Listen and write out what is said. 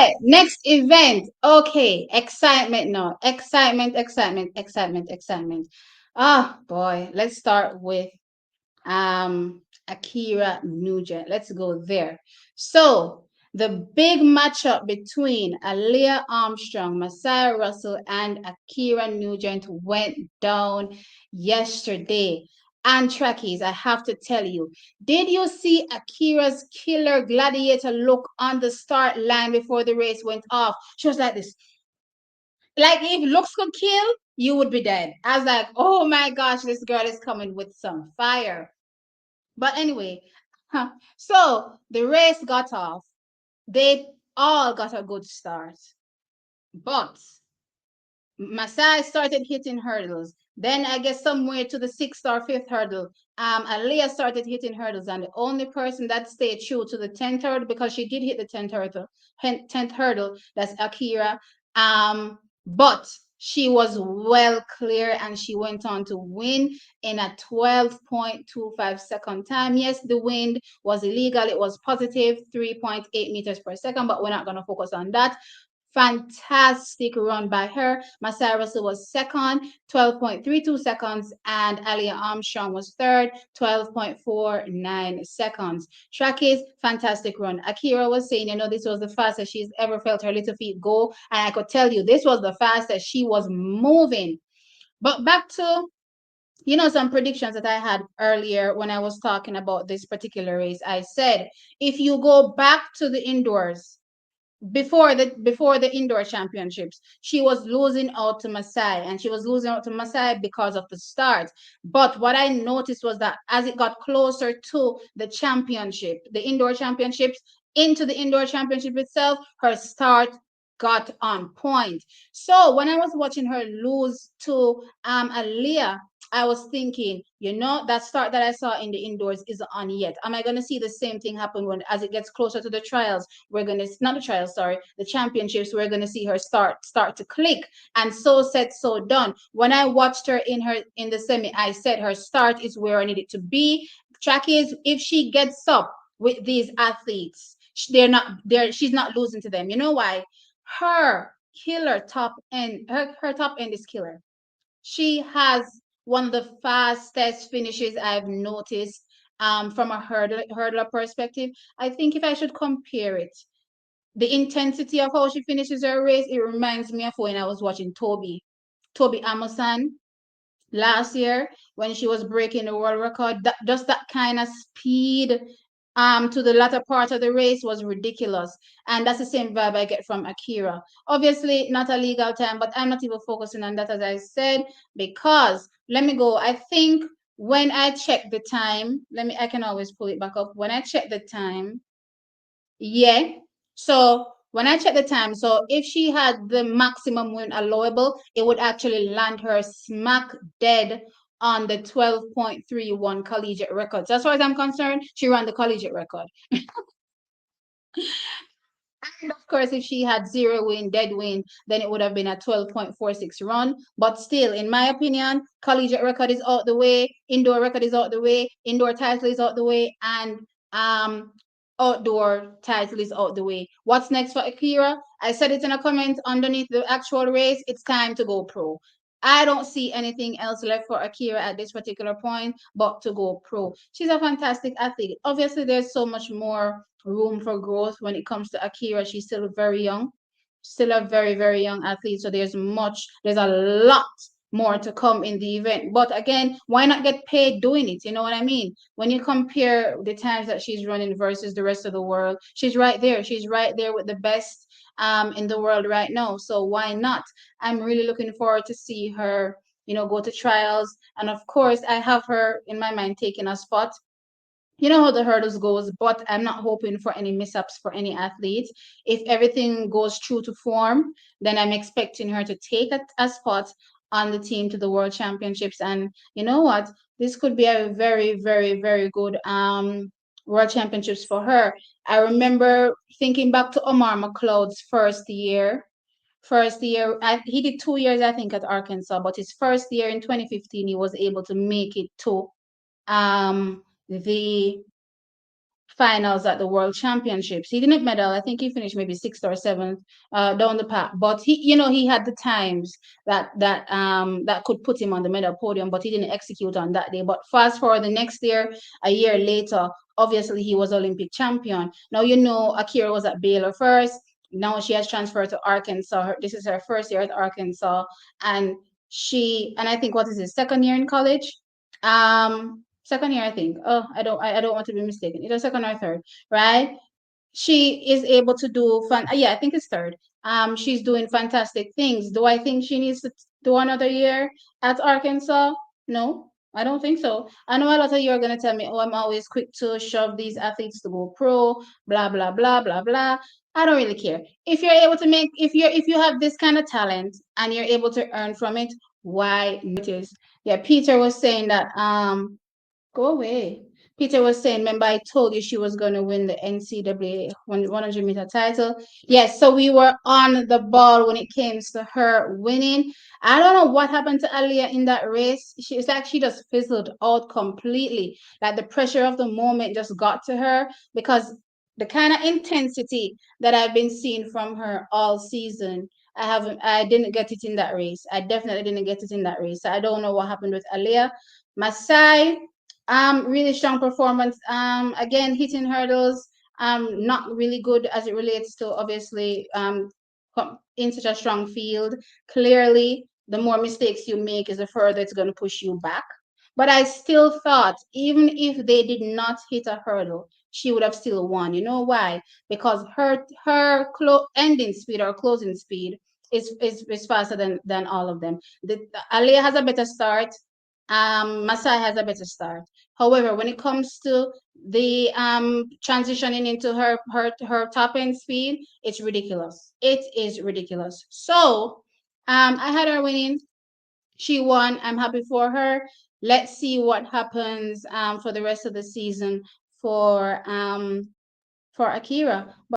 right, next event. Okay, excitement now. Excitement, excitement, excitement, excitement. Ah, boy, let's start with Ackera Nugent. Let's go there. So the big matchup between Aaliyah Armstrong, Messiah Russell, and Ackera Nugent went down yesterday. And trackies, I have to tell you, did you see Akira's killer gladiator look on the start line before the race went off? She was like this. Like if looks could kill, you would be dead. I was like, oh my gosh, this girl is coming with some fire. But anyway, so the race got off. They all got a good start. But Masai started hitting hurdles. Then I guess somewhere to the sixth or fifth hurdle, Aliyah started hitting hurdles, and the only person that stayed true to the 10th hurdle, because she did hit the 10th hurdle, that's Akira. But she was well clear, and she went on to win in a 12.25-second time. Yes, the wind was illegal. It was positive 3.8 meters per second, but we're not going to focus on that. Fantastic run by her. Masai Russell was second, 12.32 seconds, and Alia Armstrong was third, 12.49 seconds. Trackies, fantastic run. Akira was saying, this was the fastest she's ever felt her little feet go, and I could tell you this was the fastest she was moving. But back to some predictions that I had earlier when I was talking about this particular race. I said, if you go back to the indoors, before the indoor championships, she was losing out to Masai, and she was losing out to Masai because of the start. But what I noticed was that as it got closer to the championship, the indoor championships, into the indoor championship itself, her start got on point. So when I was watching her lose to Aliyah, I was thinking, that start that I saw in the indoors isn't on yet. Am I going to see the same thing happen as it gets closer to the trials? We're going to, not the trials, sorry, the championships. We're going to see her start to click. And so said, so done. When I watched her in the semi, I said her start is where I need it to be. Track is, if she gets up with these athletes, she's not losing to them. You know why? Her killer top end, her top end is killer. She has one of the fastest finishes I've noticed from a hurdler perspective. I think if I should compare it, the intensity of how she finishes her race, it reminds me of when I was watching Toby Amosan last year when she was breaking the world record. Just that kind of speed to the latter part of the race was ridiculous. And that's the same vibe I get from Akira. Obviously, not a legal time, but I'm not even focusing on that, as I said, because let me go. I think when I check the time, I can always pull it back up. When I check the time, yeah. So when I check the time, so if she had the maximum win allowable, it would actually land her smack dead on the 12.31 collegiate record. So as far as I'm concerned, she ran the collegiate record. And of course, if she had zero win, dead win, then it would have been a 12.46 run. But still, in my opinion, collegiate record is out the way, indoor record is out the way, indoor title is out the way, and um outdoor title is out the way. What's next for Akira? I said it in a comment underneath the actual race. It's time to go pro. I don't see anything else left for Akira at this particular point but to go pro. She's a fantastic athlete. Obviously, there's so much more room for growth when it comes to Akira. She's still very young, still a very, very young athlete. So there's a lot more to come in the event. But again, why not get paid doing it? You know what I mean? When you compare the times that she's running versus the rest of the world, she's right there. She's right there with the best in the world right now. So why not? I'm really looking forward to see her, go to trials. And of course, I have her in my mind taking a spot. You know how the hurdles goes, but I'm not hoping for any mishaps for any athletes. If everything goes true to form, then I'm expecting her to take a spot on the team to the World Championships. And you know what? This could be a very, very, very good World Championships for her. I remember thinking back to Omar McLeod's first year. He did 2 years, I think, at Arkansas, but his first year in 2015, he was able to make it to the finals at the World Championships. He didn't medal. I think he finished maybe sixth or seventh down the path. But he had the times that could put him on the medal podium, but he didn't execute on that day. But fast forward the next year, a year later, obviously he was Olympic champion. Now Ackera was at Baylor first. Now she has transferred to Arkansas. This is her first year at Arkansas, and I think what is his second year in college? Second year, I think. Oh, I don't want to be mistaken. Either second or third, right? She is able to do fun. Yeah, I think it's third. She's doing fantastic things. Do I think she needs to do another year at Arkansas? No, I don't think so. I know a lot of you are gonna tell me, "Oh, I'm always quick to shove these athletes to go pro." Blah blah blah blah blah. I don't really care. If you're able to make, if you have this kind of talent and you're able to earn from it, why it is? Yeah, Peter was saying that. Go away. Peter was saying, remember I told you she was going to win the NCAA 100-meter title? Yes, so we were on the ball when it came to her winning. I don't know what happened to Aliyah in that race. It's like she just fizzled out completely. Like the pressure of the moment just got to her because the kind of intensity that I've been seeing from her all season, I didn't get it in that race. I definitely didn't get it in that race. I don't know what happened with Aliyah. Masai, really strong performance. Again, hitting hurdles. Not really good as it relates to obviously in such a strong field. Clearly, the more mistakes you make is the further it's going to push you back. But I still thought, even if they did not hit a hurdle, she would have still won. You know why? Because her ending speed or closing speed is faster than all of them. Aliyah has a better start. Masai has a better start. However, when it comes to the transitioning into her top end speed, it's ridiculous. It is ridiculous. So I had her winning. She won. I'm happy for her. Let's see what happens for the rest of the season for Ackera.